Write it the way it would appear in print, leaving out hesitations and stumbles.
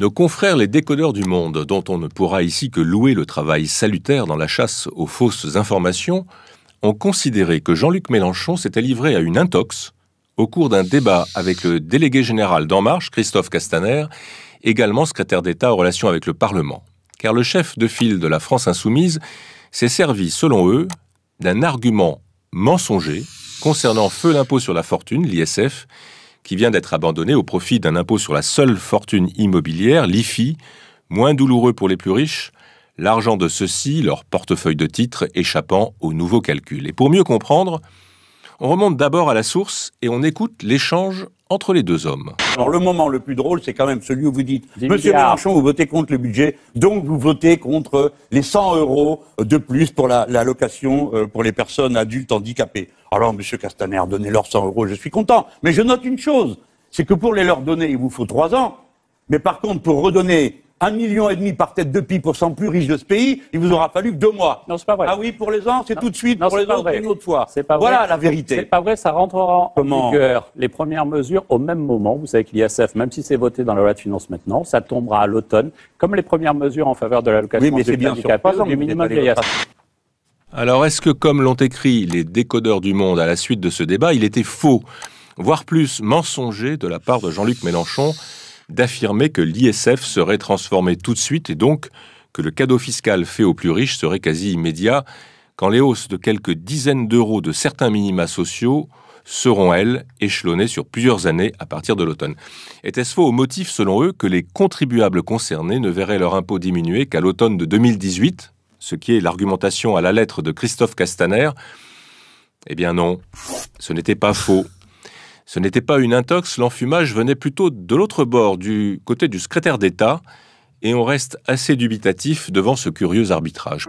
Nos confrères les décodeurs du monde, dont on ne pourra ici que louer le travail salutaire dans la chasse aux fausses informations, ont considéré que Jean-Luc Mélenchon s'était livré à une intox au cours d'un débat avec le délégué général d'En Marche, Christophe Castaner, également secrétaire d'État aux relations avec le Parlement. Car le chef de file de la France insoumise s'est servi, selon eux, d'un argument mensonger concernant feu l'impôt sur la fortune, l'ISF, qui vient d'être abandonné au profit d'un impôt sur la seule fortune immobilière, l'IFI, moins douloureux pour les plus riches, l'argent de ceux-ci, leur portefeuille de titres, échappant aux nouveaux calculs. Et pour mieux comprendre, on remonte d'abord à la source et on écoute l'échange entre les deux hommes. Alors le moment le plus drôle, c'est quand même celui où vous dites « Monsieur Mélenchon, vous votez contre le budget, donc vous votez contre les 100 € de plus pour la location pour les personnes adultes handicapées. » Alors, Monsieur Castaner, donnez-leur 100 €, je suis content. Mais je note une chose, c'est que pour les leur donner, il vous faut 3 ans. Mais par contre, pour redonner 1,5 million par tête de pipe aux 100 plus riches de ce pays, il vous aura fallu que 2 mois. Non, c'est pas vrai. Ah oui, pour les uns, c'est tout de suite, non, pour les autres, vrai. une autre fois. C'est pas voilà vrai. la vérité. C'est pas vrai, ça rentrera en vigueur. Les premières mesures au même moment. Vous savez que l'ISF, même si c'est voté dans la loi de finances maintenant, ça tombera à l'automne, comme les premières mesures en faveur de l'allocation oui, mais c'est bien sur 3 ans, du minimum vieillesse. Alors, est-ce que, comme l'ont écrit les décodeurs du monde à la suite de ce débat, il était faux, voire plus mensonger de la part de Jean-Luc Mélenchon, d'affirmer que l'ISF serait transformé tout de suite et donc que le cadeau fiscal fait aux plus riches serait quasi immédiat, quand les hausses de quelques dizaines d'euros de certains minima sociaux seront, elles, échelonnées sur plusieurs années à partir de l'automne. Était-ce faux au motif, selon eux, que les contribuables concernés ne verraient leur impôt diminuer qu'à l'automne de 2018 ? Ce qui est l'argumentation à la lettre de Christophe Castaner? Eh bien non, ce n'était pas faux. Ce n'était pas une intox, l'enfumage venait plutôt de l'autre bord, du côté du secrétaire d'État, et on reste assez dubitatif devant ce curieux arbitrage.